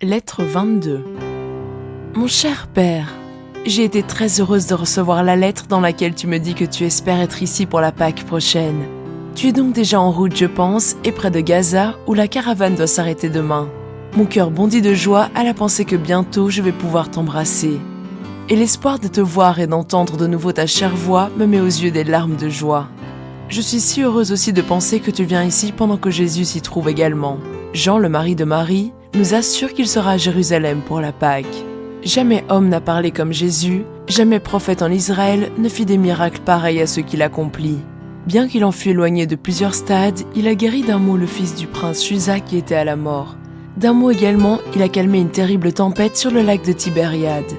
Lettre 22. Mon cher père, j'ai été très heureuse de recevoir la lettre dans laquelle tu me dis que tu espères être ici pour la Pâque prochaine. Tu es donc déjà en route, je pense, et près de Gaza, où la caravane doit s'arrêter demain. Mon cœur bondit de joie à la pensée que bientôt je vais pouvoir t'embrasser. Et l'espoir de te voir et d'entendre de nouveau ta chère voix me met aux yeux des larmes de joie. Je suis si heureuse aussi de penser que tu viens ici pendant que Jésus s'y trouve également. Jean, le mari de Marie, nous assure qu'il sera à Jérusalem pour la Pâque. Jamais homme n'a parlé comme Jésus, jamais prophète en Israël ne fit des miracles pareils à ceux qu'il accomplit. Bien qu'il en fût éloigné de plusieurs stades, il a guéri d'un mot le fils du prince Chusa qui était à la mort. D'un mot également, il a calmé une terrible tempête sur le lac de Tibériade.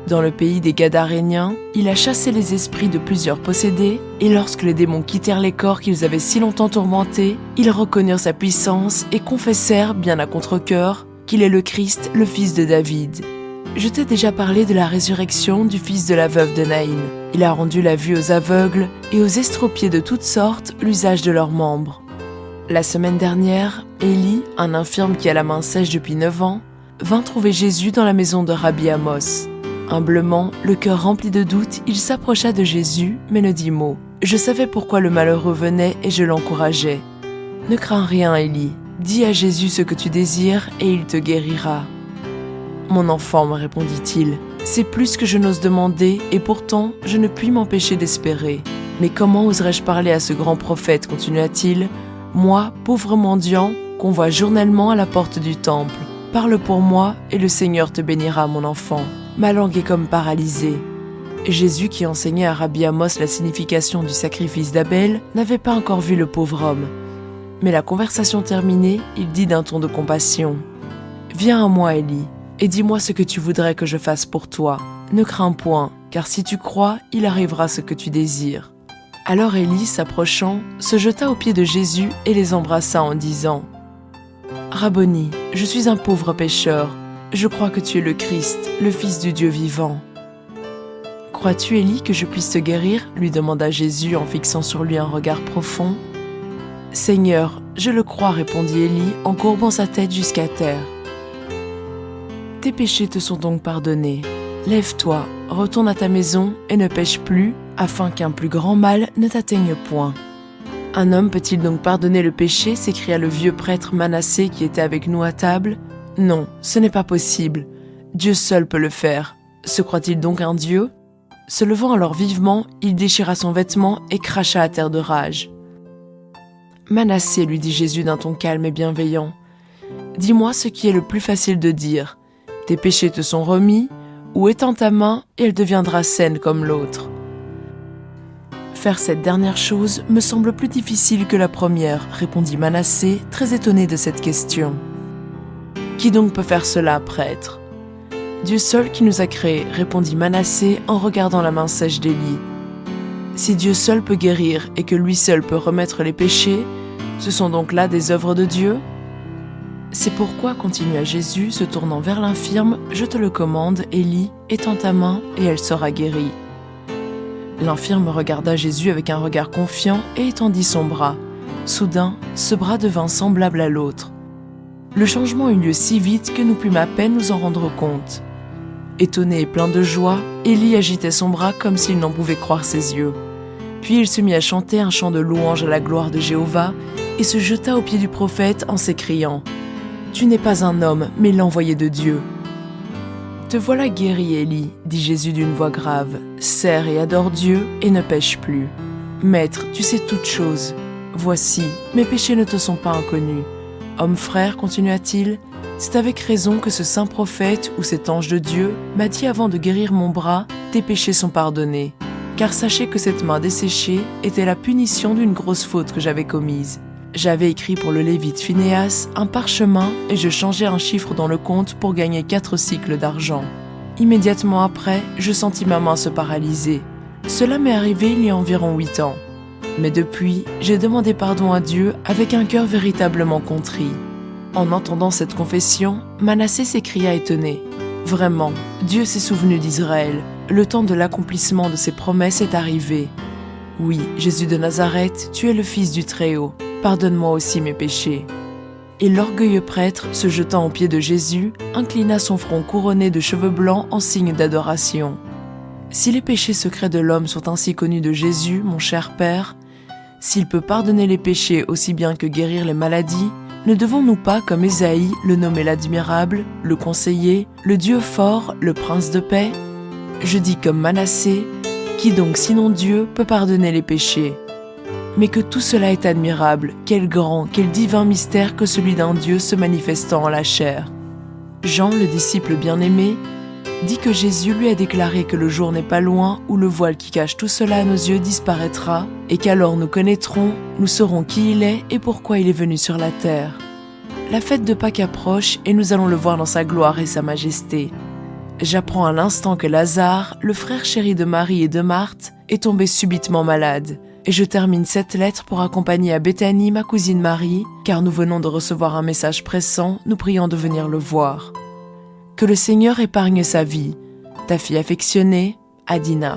Dans le pays des Gadaréniens, il a chassé les esprits de plusieurs possédés, et lorsque les démons quittèrent les corps qu'ils avaient si longtemps tourmentés, ils reconnurent sa puissance et confessèrent, bien à contre-cœur, qu'il est le Christ, le fils de David. Je t'ai déjà parlé de la résurrection du fils de la veuve de Naïm. Il a rendu la vue aux aveugles et aux estropiés de toutes sortes l'usage de leurs membres. La semaine dernière, Élie, un infirme qui a la main sèche depuis 9 ans, vint trouver Jésus dans la maison de Rabbi Amos. Humblement, le cœur rempli de doute, il s'approcha de Jésus, mais ne dit mot. Je savais pourquoi le malheureux venait et je l'encourageais. « Ne crains rien, Élie. Dis à Jésus ce que tu désires et il te guérira. » « Mon enfant, me répondit-il, c'est plus que je n'ose demander et pourtant je ne puis m'empêcher d'espérer. Mais comment oserais-je parler à ce grand prophète, continua-t-il, moi, pauvre mendiant, qu'on voit journellement à la porte du temple. Parle pour moi et le Seigneur te bénira, mon enfant. Ma langue est comme paralysée. » Jésus, qui enseignait à Rabbi Amos la signification du sacrifice d'Abel, n'avait pas encore vu le pauvre homme. Mais la conversation terminée, il dit d'un ton de compassion, « Viens à moi, Élie, et dis-moi ce que tu voudrais que je fasse pour toi. Ne crains point, car si tu crois, il arrivera ce que tu désires. » Alors Élie, s'approchant, se jeta aux pieds de Jésus et les embrassa en disant, « Rabboni, je suis un pauvre pécheur. Je crois que tu es le Christ, le Fils du Dieu vivant. » « Crois-tu, Élie, que je puisse te guérir ?» lui demanda Jésus en fixant sur lui un regard profond. « Seigneur, je le crois, répondit Élie en courbant sa tête jusqu'à terre. Tes péchés te sont donc pardonnés. Lève-toi, retourne à ta maison et ne pêche plus, afin qu'un plus grand mal ne t'atteigne point. » « Un homme peut-il donc pardonner le péché ?» s'écria le vieux prêtre Manassé qui était avec nous à table. « Non, ce n'est pas possible. Dieu seul peut le faire. Se croit-il donc un Dieu ?» Se levant alors vivement, il déchira son vêtement et cracha à terre de rage. « Manassé, lui dit Jésus d'un ton calme et bienveillant, dis-moi ce qui est le plus facile de dire. Tes péchés te sont remis, ou étends ta main et elle deviendra saine comme l'autre. Faire cette dernière chose me semble plus difficile que la première, répondit Manassé, très étonné de cette question. Qui donc peut faire cela, prêtre ? Dieu seul qui nous a créés, répondit Manassé en regardant la main sèche d'Élie. Si Dieu seul peut guérir et que lui seul peut remettre les péchés, ce sont donc là des œuvres de Dieu ? C'est pourquoi, continua Jésus, se tournant vers l'infirme, je te le commande, Élie, étends ta main et elle sera guérie. L'infirme regarda Jésus avec un regard confiant et étendit son bras. Soudain, ce bras devint semblable à l'autre. Le changement eut lieu si vite que nous pûmes à peine nous en rendre compte. Étonné et plein de joie, Élie agitait son bras comme s'il n'en pouvait croire ses yeux. Puis il se mit à chanter un chant de louange à la gloire de Jéhovah et se jeta aux pieds du prophète en s'écriant « Tu n'es pas un homme, mais l'envoyé de Dieu. » « Te voilà guéri, Élie, dit Jésus d'une voix grave. Sers et adore Dieu et ne pêche plus. Maître, tu sais toutes choses. Voici, mes péchés ne te sont pas inconnus. Homme frère, continua-t-il, c'est avec raison que ce saint prophète ou cet ange de Dieu m'a dit avant de guérir mon bras, tes péchés sont pardonnés. Car sachez que cette main desséchée était la punition d'une grosse faute que j'avais commise. J'avais écrit pour le lévite Phinéas un parchemin et je changeais un chiffre dans le compte pour gagner 4 cycles d'argent. Immédiatement après, je sentis ma main se paralyser. Cela m'est arrivé il y a environ 8 ans. Mais depuis, j'ai demandé pardon à Dieu avec un cœur véritablement contrit. En entendant cette confession, Manassé s'écria étonné. Vraiment, Dieu s'est souvenu d'Israël. Le temps de l'accomplissement de ses promesses est arrivé. Oui, Jésus de Nazareth, tu es le Fils du Très-Haut. Pardonne-moi aussi mes péchés. Et l'orgueilleux prêtre, se jetant aux pieds de Jésus, inclina son front couronné de cheveux blancs en signe d'adoration. Si les péchés secrets de l'homme sont ainsi connus de Jésus, mon cher Père, s'il peut pardonner les péchés aussi bien que guérir les maladies, ne devons-nous pas, comme Ésaïe, le nommer l'admirable, le conseiller, le Dieu fort, le prince de paix? Je dis comme Manassé, qui donc sinon Dieu peut pardonner les péchés? Mais que tout cela est admirable, quel grand, quel divin mystère que celui d'un Dieu se manifestant en la chair. Jean, le disciple bien-aimé, dit que Jésus lui a déclaré que le jour n'est pas loin où le voile qui cache tout cela à nos yeux disparaîtra, et qu'alors nous connaîtrons, nous saurons qui il est et pourquoi il est venu sur la terre. La fête de Pâques approche et nous allons le voir dans sa gloire et sa majesté. J'apprends à l'instant que Lazare, le frère chéri de Marie et de Marthe, est tombé subitement malade. Et je termine cette lettre pour accompagner à Béthanie ma cousine Marie, car nous venons de recevoir un message pressant, nous priant de venir le voir. Que le Seigneur épargne sa vie. Ta fille affectionnée, Adina.